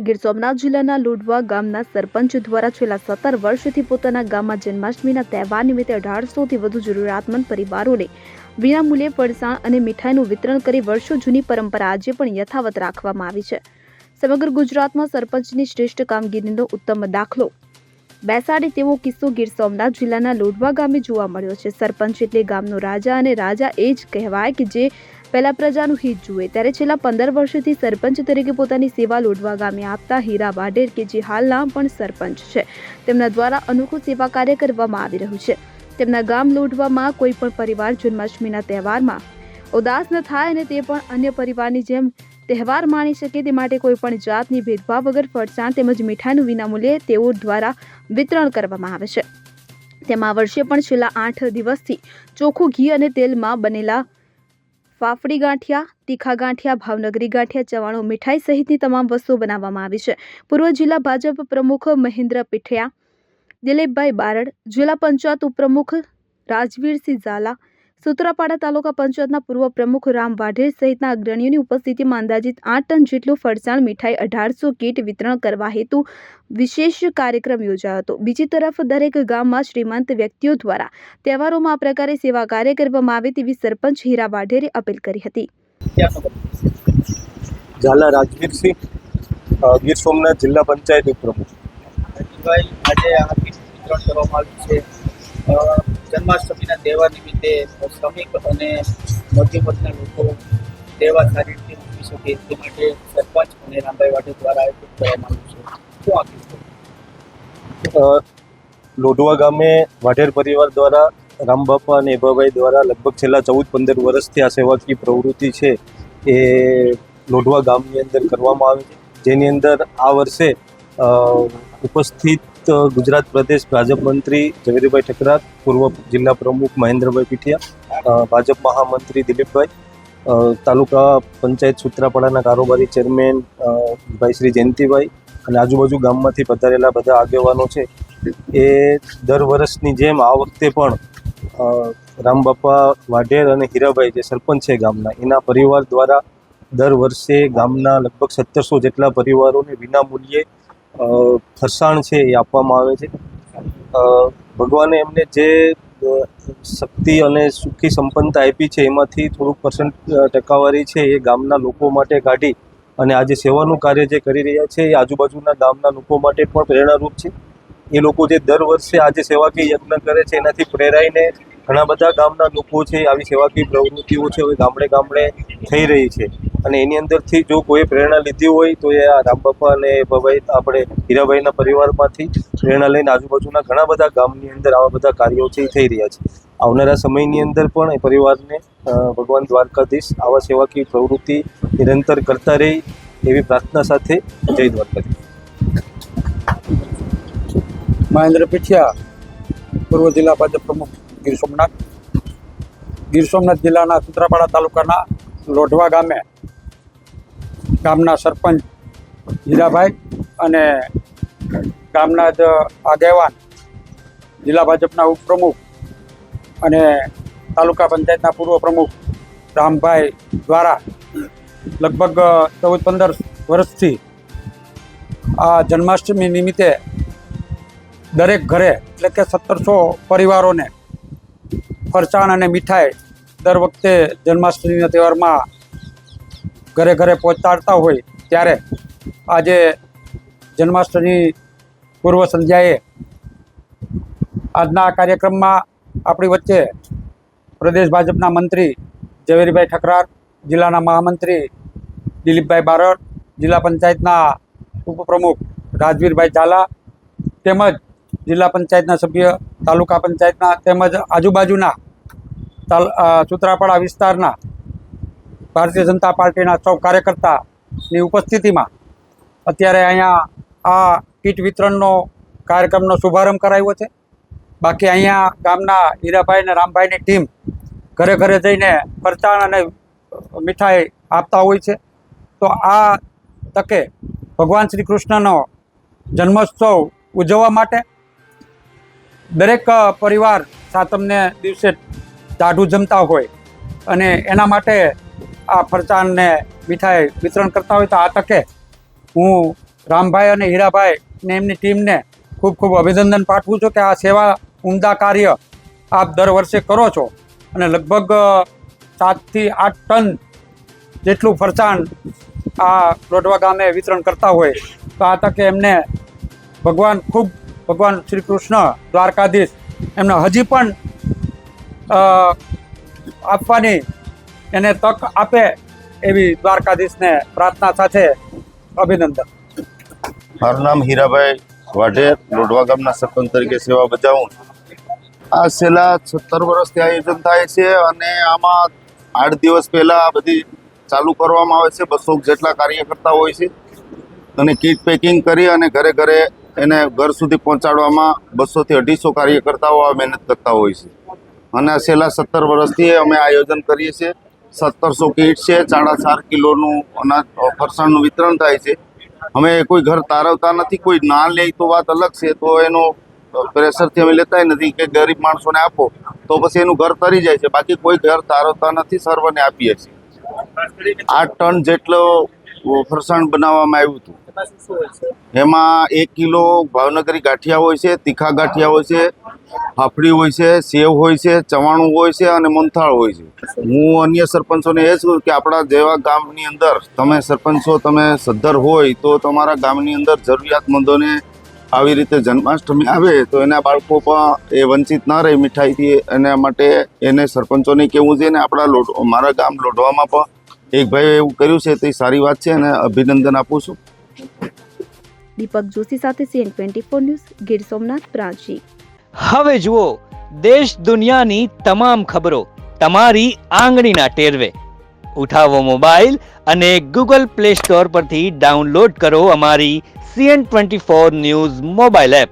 ગીર સોમનાથ જિલ્લાના લોઢવા ગામના સરપંચ દ્વારા છેલ્લા 17 વર્ષથી પોતાના ગામમાં જન્માષ્ટમીના તહેવાર નિમિત્તે 1800થી વધુ જરૂરિયાતમંદ પરિવારોને વિનામૂલ્યે ફરસાણ અને મીઠાઈનું વિતરણ કરી વર્ષો જૂની પરંપરા આજે પણ યથાવત રાખવામાં આવી છે. સમગ્ર ગુજરાતમાં સરપંચની શ્રેષ્ઠ કામગીરીનો ઉત્તમ દાખલો બેસાડે તેવો કિસ્સો ગીર સોમનાથ જિલ્લાના લોઢવા ગામે જોવા મળ્યો છે. સરપંચ એટલે ગામનો રાજા અને રાજા એ જ કહેવાય કે જે પહેલા પ્રજાનું હિત જુએ. ત્યારે છેલ્લા 15 વર્ષથી સરપંચ તરીકે પોતાની સેવા લોઢવા ગામે આપતા હીરા વાઢેર કે જે હાલના પણ સરપંચ છે, તેમના દ્વારા અનોખું સેવા કાર્ય કરવામાં આવી રહ્યું છે. તેમના ગામ લોઢવામાં કોઈ પણ પરિવાર જન્માષ્ટમીના તહેવારમાં ઉદાસ ન થાય અને તે પણ અન્ય પરિવારની જેમ તહેવાર માણી શકે તે માટે કોઈ પણ જાતની ભેદભાવ વગર ફરસાણ તેમજ મીઠાઈનું વિનામૂલ્યે તેઓ દ્વારા વિતરણ કરવામાં આવે છે. તેમાં વર્ષે પણ છેલ્લા 8 દિવસથી ચોખ્ખું ઘી અને તેલમાં બનેલા ફાફડી ગાંઠિયા, તીખા ગાંઠિયા, ભાવનગરી ગાંઠિયા, ચવાણું મીઠાઈ સહિતની તમામ વસ્તુઓ બનાવવામાં આવી છે. પૂર્વ જિલ્લા ભાજપ પ્રમુખ મહેન્દ્ર પીઠિયા, દિલીપભાઈ બારડ, જિલ્લા પંચાયત ઉપપ્રમુખ રાજવીરસિંહ ઝાલા, સૂત્રાપાડા તાલુકા પંચાયતના પૂર્વ પ્રમુખ રામ વાઢેર સહિતના અગ્રણીઓની ઉપસ્થિતિમાં અંદાજિત 8 ટન જેટલું ફરસાણ મીઠાઈ 1800 કીટ વિતરણ કરવા હેતુ વિશેષ કાર્યક્રમ યોજાયો હતો. બીજી તરફ દરેક ગામમાં શ્રીમંત વ્યક્તિઓ દ્વારા તહેવારોમાં આ પ્રકારે સેવા કાર્ય કરવામાં આવે તેવી સરપંચ હીરા વાઢેરે અપીલ કરી હતી. ઝાલા રાજવીરસિંહ, ગીર સોમનાથ જિલ્લા પંચાયત ઉપપ્રમુખ. આજે આ કીટ વિતરણ કરવામાં આવ્યું છે. જન્માષ્ટમીના તહેવાર નિમિત્તે શ્રમિક અને મધ્યમ વર્ગના લોકો તહેવાર સારી રીતે ઉજવી શકે તે માટે સરપંચ અને રામભાઈ વાઢેર દ્વારા આયોજન કરવામાં આવ્યું છે. શું આ લોઢવા ગામે વાઢેર પરિવાર દ્વારા રામબાપા અને એભાભાઈ દ્વારા લગભગ છેલ્લા 14-15 વર્ષથી આ સેવાકીય પ્રવૃત્તિ છે એ લોઢવા ગામની અંદર કરવામાં આવે છે, જેની અંદર આ વર્ષે ઉપસ્થિત ગુજરાત પ્રદેશ ભાજપ મંત્રી ઝવેરીભાઈ ઠકરાર, પૂર્વ જિલ્લા પ્રમુખ મહેન્દ્રભાઈ પીઠિયા, ભાજપ મહામંત્રી દિલીપભાઈ, તાલુકા પંચાયત સૂત્રાપાડાના કારોબારી ચેરમેન ભાઈ શ્રી જયંતિભાઈ અને આજુબાજુ ગામમાંથી પધારેલા બધા આગેવાનો છે એ દર વર્ષની જેમ આ વખતે પણ રામબાપા વાઢેર અને હીરાભાઈ જે સરપંચ છે ગામના, એના પરિવાર દ્વારા દર વર્ષે ગામના લગભગ 1700 જેટલા પરિવારોને વિનામૂલ્યે ફરસાણ છે એ આપવામાં આવે છે. ભગવાને એમને જે શક્તિ અને સુખી સંપન્નતા આપી છે એમાંથી થોડુંક ટકાવારી છે એ ગામના લોકો માટે કાઢી અને આજે સેવાનું કાર્ય જે કરી રહ્યા છે એ આજુબાજુના ગામના લોકો માટે પણ પ્રેરણારૂપ છે. એ લોકો જે દર વર્ષે આજે સેવાકીય યજ્ઞ કરે છે એનાથી પ્રેરાઈને ઘણા બધા ગામના લોકો છે આવી સેવાકીય પ્રવૃત્તિઓ છે હવે ગામડે ગામડે થઈ રહી છે અને એની અંદરથી જો કોઈ પ્રેરણા લીધી હોય તો એ આ રામબાપા અને ભાઈ આપણે હીરાભાઈના પરિવારમાંથી પ્રેરણા લઈને આજુબાજુના ઘણા બધા ગામની અંદર આવા બધા કાર્યો છે એ થઈ રહ્યા છે. આવનારા સમયની અંદર પણ એ પરિવારને ભગવાન દ્વારકાધીશ આવા સેવાકીય પ્રવૃત્તિ નિરંતર કરતા રહે એવી પ્રાર્થના સાથે જય દ્વારકાધીશ. મહેન્દ્ર પીઠિયા, પૂર્વ જિલ્લા ભાજપ પ્રમુખ ગીર સોમનાથ. ગીર સોમનાથ જિલ્લાના સૂત્રાપાડા તાલુકાના લોઢવા ગામના સરપંચ હીરાભાઈ અને ગામના જ આગેવાન જિલ્લા ભાજપના ઉપપ્રમુખ અને તાલુકા પંચાયતના પૂર્વ પ્રમુખ રામભાઈ દ્વારા લગભગ 14-15 વર્ષથી આ જન્માષ્ટમી નિમિત્તે દરેક ઘરે એટલે કે 1700 પરિવારોને ફરસાણ અને મીઠાઈ દર વખતે જન્માષ્ટમીના તહેવારમાં ઘરે ઘરે પહોંચાડતા હોય ત્યારે આજે જન્માષ્ટમી પૂર્વ સંધ્યાએ આજના કાર્યક્રમમાં આપણી વચ્ચે પ્રદેશ ભાજપના મંત્રી ઝવેરીભાઈ ઠકરાર, જિલ્લાના મહામંત્રી દિલીપભાઈ બારડ, જિલ્લા પંચાયતના ઉપપ્રમુખ રાજવીરભાઈ ઝાલા તેમજ જિલ્લા પંચાયતના સભ્ય, તાલુકા પંચાયતના તેમજ આજુબાજુના સૂત્રાપાડા વિસ્તારના ભારતીય જનતા પાર્ટીના સૌ કાર્યકર્તાની ઉપસ્થિતિમાં અત્યારે અહીંયા આ કીટ વિતરણનો કાર્યક્રમનો શુભારંભ કરાવ્યો છે. બાકી અહીંયા ગામના હીરાભાઈ અને રામભાઈની ટીમ ઘરે ઘરે જઈને ફરસાણ અને મીઠાઈ આપતા હોય છે. તો આ તકે ભગવાન શ્રી કૃષ્ણનો જન્મોત્સવ ઉજવવા માટે દરેક પરિવાર સાતમને દિવસે દાઢું જમતા હોય અને એના માટે આ ફરસાણ ને મીઠાઈ વિતરણ કરતા હોય તો આ તકે હું રામભાઈ અને હીરાભાઈ ને એમની ટીમને ખૂબ ખૂબ અભિનંદન પાઠવું છું કે આ સેવા ઉમદા કાર્ય આપ દર વર્ષે કરો છો અને લગભગ 7 થી 8 ટન જેટલું ફરસાણ આ લોઢવા ગામે વિતરણ કરતા હોય તો આ તકે એમને ભગવાન શ્રી કૃષ્ણ દ્વારકાધીશ એમને હજી પણ આપવાની એને તક આપે એવી દ્વારકાધીશને પ્રાર્થના સાથે અભિનંદન. મારું નામ હીરાભાઈ વાઢેર, લોઢવા ગામના સરપંચ તરીકે સેવા બજાવું. આ છેલ્લા 17 વર્ષથી આયોજન થાય છે અને આમાં 8 દિવસ પહેલા આ બધી ચાલુ કરવામાં આવે છે. 200 જેટલા કાર્યકર્તા હોય છે અને કીટ પેકિંગ કરી અને ઘરે ઘરે એને ઘર સુધી પહોંચાડવામાં 200 થી 250 કાર્યકર્તાઓ આ મહેનત કરતા હોય છે. અને આ છેલ્લા 17 વર્ષથી અમે આયોજન કરીએ છીએ. 1700 કીટ છે, 4.5 કિલોનું અનાજ ફરસાણનું વિતરણ થાય છે. અમે કોઈ ઘર તારવતા નથી, કોઈ ના લે તો વાત અલગ છે, તો એનો પ્રેશરથી અમે લેતા નથી કે ગરીબ માણસોને આપો તો પછી એનું ઘર તરી જાય છે. બાકી કોઈ ઘર તારવતા નથી, સર્વને આપીએ છીએ. 8 ટન જેટલો ફરસાણ બનાવવામાં આવ્યું હતું. એમાં 1 કિલો ભાવનગરી ગાંઠિયા હોય છે, તીખા ગાંઠિયા હોય છે, ફાફડી હોય છે, સેવ હોય છે, ચવાણું હોય છે અને મોહનથાળ હોય છે. હું અન્ય સરપંચોને એ છું કે આપણા જેવા ગામની અંદર તમે સરપંચો તમે સદ્ધર હોય તો તમારા ગામની અંદર જરૂરિયાતમંદોને આવી રીતે જન્માષ્ટમી આવે તો એના બાળકો પણ એ વંચિત ના રહે મીઠાઈથી. એના માટે એને સરપંચોને કહેવું છે ને આપણા મારા ગામ લોઢવામાં પણ એક ભાઈએ એવું કર્યું છે તે સારી વાત છે અને અભિનંદન આપું છું. દીપક જોશી સાથે CN24 ન્યૂઝ, ગીર સોમનાથ પ્રાંચી. હવે જુઓ દેશ દુનિયાની તમામ ખબરો તમારી આંગળીના ટેરવે. ઉઠાવો મોબાઈલ અને Google Play Store પરથી ડાઉનલોડ કરો અમારી CN24 ન્યૂઝ મોબાઈલ એપ.